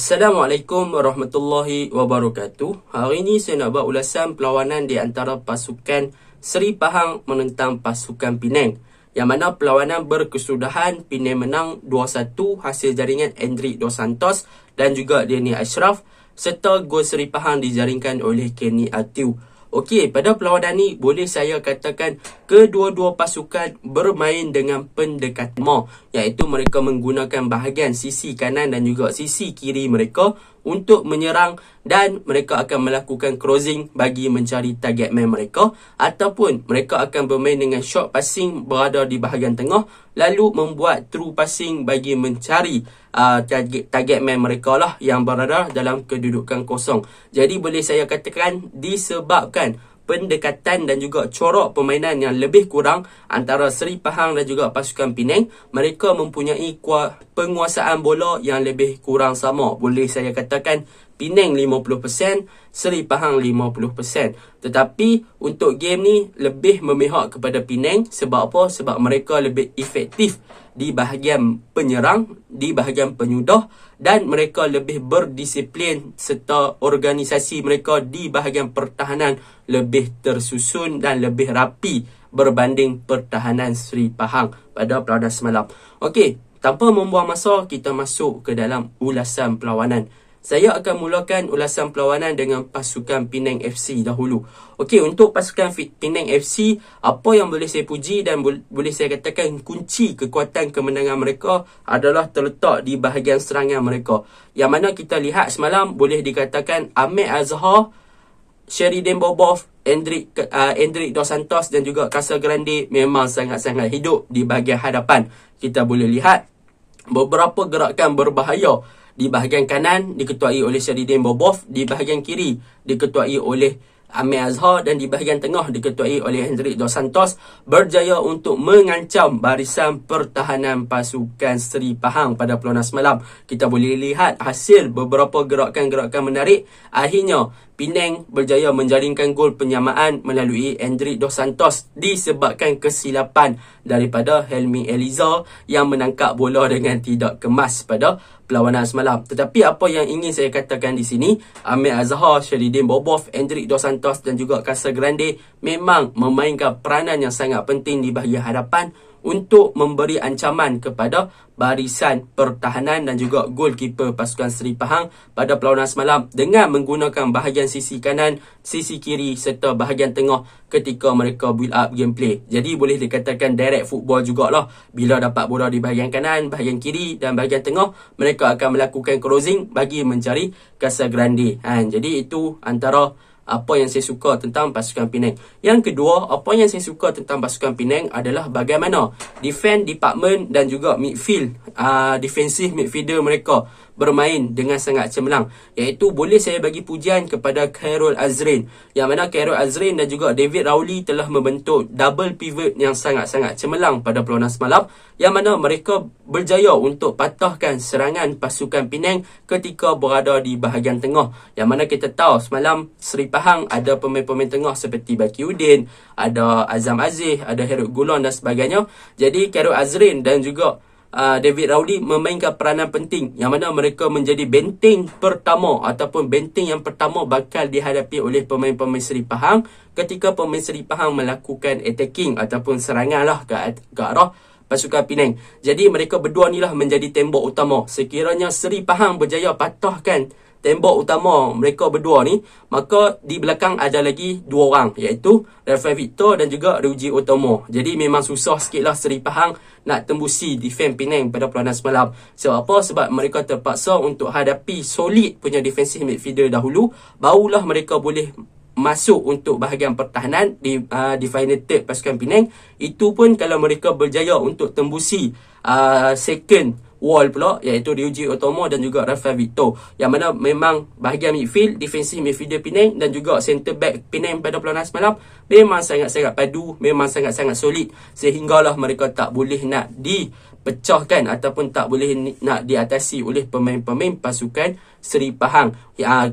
Assalamualaikum warahmatullahi wabarakatuh. Hari ini saya nak buat ulasan perlawanan di antara pasukan Seri Pahang menentang pasukan Penang, yang mana perlawanan berkesudahan Penang menang 2-1 hasil jaringan Endrick Dos Santos dan juga Danny Ashraf, serta gol Seri Pahang dijaringkan oleh Kenny Atiu. Okey, pada perlawanan ni boleh saya katakan kedua-dua pasukan bermain dengan pendekatan iaitu mereka menggunakan bahagian sisi kanan dan juga sisi kiri mereka untuk menyerang, dan mereka akan melakukan crossing bagi mencari target man mereka, ataupun mereka akan bermain dengan short passing berada di bahagian tengah lalu membuat true passing bagi mencari target man mereka lah yang berada dalam kedudukan kosong. Jadi boleh saya katakan disebabkan pendekatan dan juga corak permainan yang lebih kurang antara Seri Pahang dan juga pasukan Penang, mereka mempunyai penguasaan bola yang lebih kurang sama. Boleh saya katakan Penang 50%, Seri Pahang 50%. Tetapi untuk game ni lebih memihak kepada Penang. Sebab apa? Sebab mereka lebih efektif di bahagian penyerang, di bahagian penyudah, dan mereka lebih berdisiplin serta organisasi mereka di bahagian pertahanan lebih tersusun dan lebih rapi berbanding pertahanan Seri Pahang pada perlawanan semalam. Okey, tanpa membuang masa, kita masuk ke dalam ulasan perlawanan. Saya akan mulakan ulasan perlawanan dengan pasukan Penang FC dahulu. Okey, untuk pasukan Penang FC, apa yang boleh saya puji dan boleh saya katakan kunci kekuatan kemenangan mereka adalah terletak di bahagian serangan mereka. Yang mana kita lihat semalam boleh dikatakan Ahmed Azhar, Sheridan Bobov, Endrick Dos Santos dan juga Casagrande memang sangat-sangat hidup di bahagian hadapan. Kita boleh lihat beberapa gerakan berbahaya di bahagian kanan diketuai oleh Sheridan Bobov, di bahagian kiri diketuai oleh Ahmed Azhar, dan di bahagian tengah diketuai oleh Endrick Dos Santos, berjaya untuk mengancam barisan pertahanan pasukan Seri Pahang pada perlawanan semalam. Kita boleh lihat hasil beberapa gerakan-gerakan menarik. Akhirnya Penang berjaya menjaringkan gol penyamaan melalui Endrick Dos Santos disebabkan kesilapan daripada Helmi Eliza yang menangkap bola dengan tidak kemas pada perlawanan semalam. Tetapi apa yang ingin saya katakan di sini, Ahmed Azhar, Sheridan Bobov, Endrick Dos Santos dan juga Casagrande memang memainkan peranan yang sangat penting di bahagian hadapan untuk memberi ancaman kepada barisan pertahanan dan juga goalkeeper pasukan Seri Pahang pada perlawanan semalam dengan menggunakan bahagian sisi kanan, sisi kiri serta bahagian tengah ketika mereka build up gameplay. Jadi boleh dikatakan direct football jugalah. Bila dapat bola di bahagian kanan, bahagian kiri dan bahagian tengah, mereka akan melakukan crossing bagi mencari Casagrande. Jadi itu antara apa yang saya suka tentang pasukan Penang. Yang kedua, apa yang saya suka tentang pasukan Penang adalah bagaimana defense department dan juga midfield, defensive midfielder mereka bermain dengan sangat cemerlang. Iaitu boleh saya bagi pujian kepada Khairul Azrin, yang mana Khairul Azrin dan juga David Rowley telah membentuk double pivot yang sangat-sangat cemerlang pada perlawanan semalam, yang mana mereka berjaya untuk patahkan serangan pasukan Penang ketika berada di bahagian tengah. Yang mana kita tahu semalam Seri Pahang ada pemain-pemain tengah seperti Bakiuddin, ada Azam Aziz, ada Herod Gulon dan sebagainya. Jadi Khairul Azrin dan juga David Rowley memainkan peranan penting, yang mana mereka menjadi benteng pertama ataupun benteng yang pertama bakal dihadapi oleh pemain-pemain Seri Pahang ketika pemain Seri Pahang melakukan attacking ataupun serangan lah ke arah pasukan Penang. Jadi mereka berdua ni lah menjadi tembok utama. Sekiranya Seri Pahang berjaya patahkan tembok utama mereka berdua ni, maka di belakang ada lagi dua orang, iaitu Rafael Victor dan juga Ryuji Otomo. Jadi memang susah sikit lah Seri Pahang nak tembusi defense Penang pada perlawanan semalam. Sebab apa? Sebab mereka terpaksa untuk hadapi solid punya defensive midfielder dahulu, barulah mereka boleh masuk untuk bahagian pertahanan di final third pasukan Penang. Itu pun kalau mereka berjaya untuk tembusi second wall pula, iaitu Ryuji Otomo dan juga Rafael Victor, yang mana memang bahagian midfield, defensive midfielder Penang dan juga centre back Penang pada perlawanan semalam memang sangat-sangat padu, memang sangat-sangat solid, sehinggalah mereka tak boleh nak dipecahkan ataupun tak boleh nak diatasi oleh pemain-pemain pasukan Seri Pahang.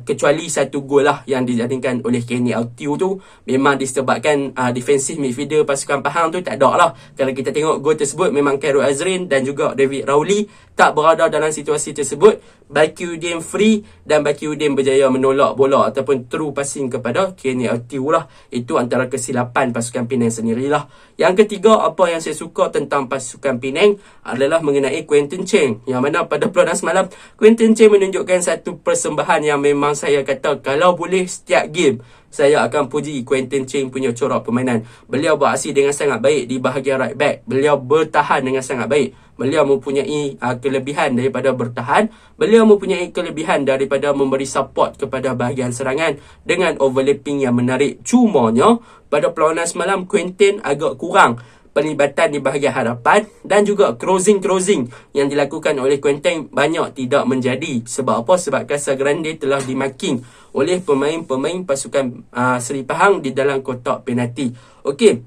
Kecuali satu gol lah yang dijaringkan oleh Kenny Atiu tu memang disebabkan defensive midfielder pasukan Pahang tu tak ada lah. Kalau kita tengok gol tersebut, memang Khairul Azrin dan juga David Rowley tak berada dalam situasi tersebut. Bakiuddin free dan Bakiuddin berjaya menolak bola ataupun true passing kepada Kenny Atiu lah. Itu antara kesilapan pasukan Penang sendirilah. Yang ketiga, apa yang saya suka tentang pasukan Penang adalah mengenai Quinton Cheng, yang mana pada peluang semalam Quinton Cheng menunjukkan satu persembahan yang memang saya kata kalau boleh setiap game saya akan puji Quinton Cheng punya corak permainan. Beliau beraksi dengan sangat baik di bahagian right back. Beliau bertahan dengan sangat baik. Beliau mempunyai kelebihan daripada bertahan. Beliau mempunyai kelebihan daripada memberi support kepada bahagian serangan dengan overlapping yang menarik. Cumanya, pada perlawanan semalam, Quinton agak kurang pelibatan di bahagian hadapan dan juga crossing yang dilakukan oleh Quinton banyak tidak menjadi. Sebab apa? Sebab Casagrande telah dimarking oleh pemain-pemain pasukan Seri Pahang di dalam kotak penalti. Okey,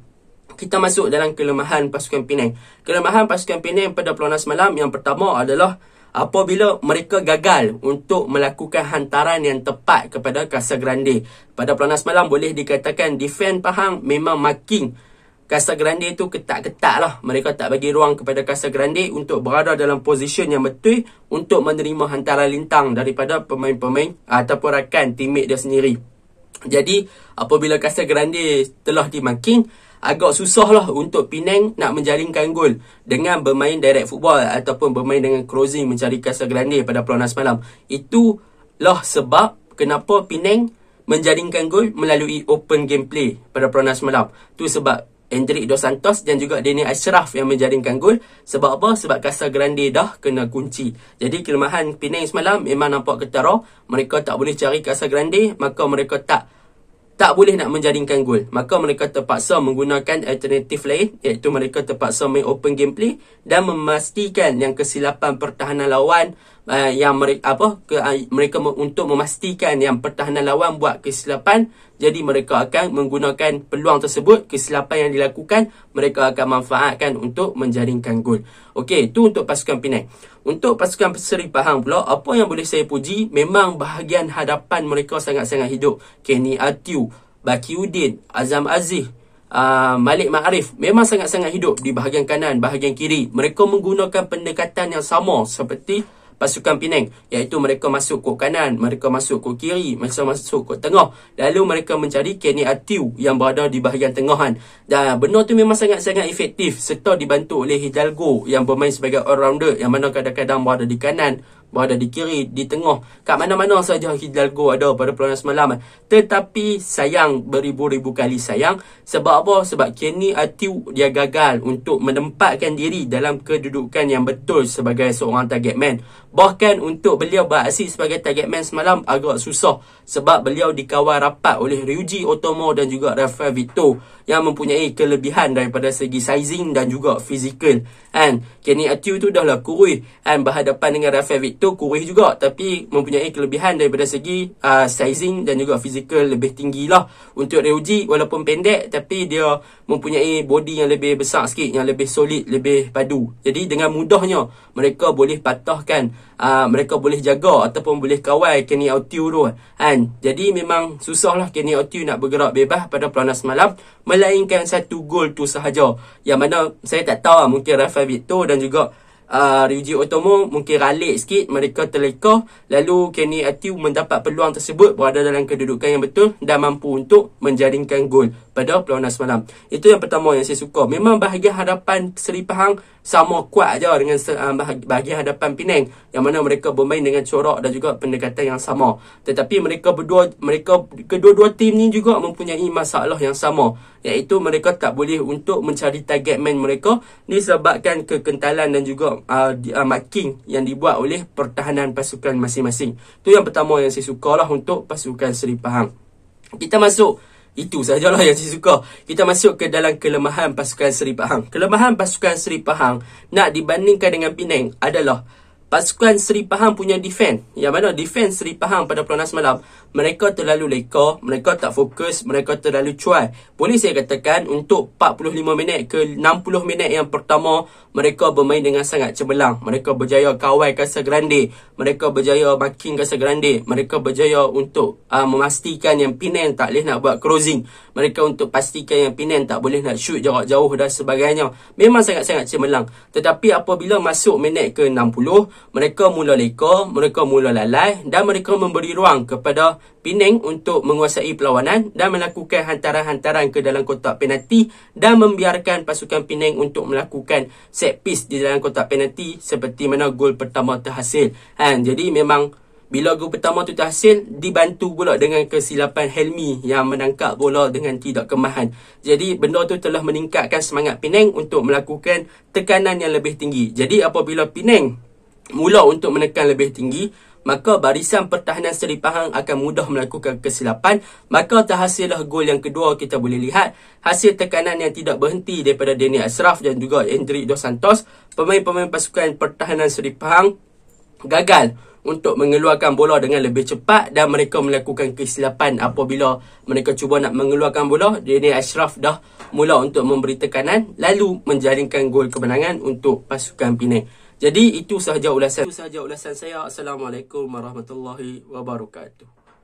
kita masuk dalam kelemahan pasukan Penang. Kelemahan pasukan Penang pada perlawanan semalam yang pertama adalah apabila mereka gagal untuk melakukan hantaran yang tepat kepada Casagrande. Pada perlawanan semalam boleh dikatakan defense Pahang memang marking Casagrande itu ketat-ketat lah. Mereka tak bagi ruang kepada Casagrande untuk berada dalam posisi yang betul untuk menerima hantaran lintang daripada pemain-pemain ataupun rakan teammate dia sendiri. Jadi apabila Casagrande telah dimarking, agak susah lah untuk Penang nak menjaringkan gol dengan bermain direct football ataupun bermain dengan crossing mencari Casagrande pada perlawanan semalam. Itulah sebab kenapa Penang menjaringkan gol melalui open gameplay pada perlawanan semalam. Tu sebab Hendrik Dos Santos dan juga Daniel Ashraf yang menjaringkan gol. Sebab apa? Sebab Casagrande dah kena kunci. Jadi kelemahan Penang semalam memang nampak ketara. Mereka tak boleh cari Casagrande, maka mereka tak boleh nak menjaringkan gol. Maka mereka terpaksa menggunakan alternatif lain, iaitu mereka terpaksa main open gameplay dan memastikan yang kesilapan pertahanan lawan mereka untuk memastikan yang pertahanan lawan buat kesilapan. Jadi mereka akan menggunakan peluang tersebut, kesilapan yang dilakukan mereka akan manfaatkan untuk menjaringkan gol. Okey, itu untuk pasukan Penang. Untuk pasukan Seri Pahang pula, apa yang boleh saya puji, memang bahagian hadapan mereka sangat-sangat hidup. Kenny Atiu, Bakiuddin, Azam Aziz, Malik Ma'arif memang sangat-sangat hidup di bahagian kanan, bahagian kiri. Mereka menggunakan pendekatan yang sama seperti pasukan Penang, iaitu mereka masuk kod kanan, mereka masuk kod kiri, mereka masuk kod tengah, lalu mereka mencari Kenny Atiu yang berada di bahagian tengahan. Dan benda tu memang sangat-sangat efektif, serta dibantu oleh Hidalgo yang bermain sebagai all-rounder, yang mana kadang-kadang berada di kanan, berada di kiri, di tengah, kat mana-mana saja Hidalgo ada pada perlawanan semalam. Tetapi sayang, beribu-ribu kali sayang. Sebab apa? Sebab Kenny Atiu dia gagal untuk menempatkan diri dalam kedudukan yang betul sebagai seorang target man. Bahkan untuk beliau beraksi sebagai target man semalam agak susah, sebab beliau dikawal rapat oleh Ryuji Otomo dan juga Rafael Victor yang mempunyai kelebihan daripada segi sizing dan juga fizikal. Kenny Atiu tu dah lah kurus, berhadapan dengan Rafael Victor kurus juga, tapi mempunyai kelebihan daripada segi sizing dan juga fizikal lebih tinggi lah. Untuk Ryuji walaupun pendek, tapi dia mempunyai body yang lebih besar sikit, yang lebih solid, lebih padu. Jadi dengan mudahnya mereka boleh patahkan, mereka boleh jaga ataupun boleh kawal Kenny Atiu tu. Jadi memang susahlah Kenny Atiu nak bergerak bebas pada perlawanan semalam, melainkan satu gol tu sahaja, yang mana saya tak tahu, mungkin Rafael Victor dan juga Ryuji Otomo mungkin ralik sikit, mereka terleka, lalu Kenny Atiu mendapat peluang tersebut, berada dalam kedudukan yang betul dan mampu untuk menjaringkan gol pada perlawanan semalam. Itu yang pertama yang saya suka. Memang bahagian hadapan Seri Pahang sama kuat aja dengan bahagian hadapan Penang, yang mana mereka bermain dengan corak dan juga pendekatan yang sama. Tetapi kedua-dua tim ni juga mempunyai masalah yang sama, iaitu mereka tak boleh untuk mencari target man mereka disebabkan kekentalan dan juga marking yang dibuat oleh pertahanan pasukan masing-masing. Itu yang pertama yang saya sukalah untuk pasukan Seri Pahang. Kita masuk, itu sahajalah yang saya suka. Kita masuk ke dalam kelemahan pasukan Seri Pahang. Kelemahan pasukan Seri Pahang nak dibandingkan dengan Penang adalah pasukan Seri Pahang punya defense, yang mana defense Seri Pahang pada perlawanan semalam, mereka terlalu leka, mereka tak fokus, mereka terlalu cuai. Boleh saya katakan untuk 45 minit ke 60 minit yang pertama, mereka bermain dengan sangat cemerlang. Mereka berjaya kawal Casagrande, mereka berjaya marking Casagrande, mereka berjaya untuk memastikan yang Penang tak boleh nak buat crossing, mereka untuk pastikan yang Penang tak boleh nak shoot jarak jauh dan sebagainya. Memang sangat-sangat cemerlang. Tetapi apabila masuk minit ke 60, mereka mula leka, mereka mula lalai dan mereka memberi ruang kepada Penang untuk menguasai perlawanan dan melakukan hantaran-hantaran ke dalam kotak penalti dan membiarkan pasukan Penang untuk melakukan set piece di dalam kotak penalti seperti mana gol pertama terhasil. Jadi memang bila gol pertama tu terhasil, dibantu pula dengan kesilapan Helmi yang menangkap bola dengan tidak kemahan. Jadi benda tu telah meningkatkan semangat Penang untuk melakukan tekanan yang lebih tinggi. Jadi apabila Penang mula untuk menekan lebih tinggi, maka barisan pertahanan Seri Pahang akan mudah melakukan kesilapan. Maka terhasillah gol yang kedua. Kita boleh lihat hasil tekanan yang tidak berhenti daripada Daniel Ashraf dan juga Endrick Dos Santos. Pemain-pemain pasukan pertahanan Seri Pahang gagal untuk mengeluarkan bola dengan lebih cepat dan mereka melakukan kesilapan apabila mereka cuba nak mengeluarkan bola. Daniel Ashraf dah mula untuk memberi tekanan lalu menjaringkan gol kemenangan untuk pasukan Penang. Jadi itu sahaja ulasan saya. Assalamualaikum warahmatullahi wabarakatuh.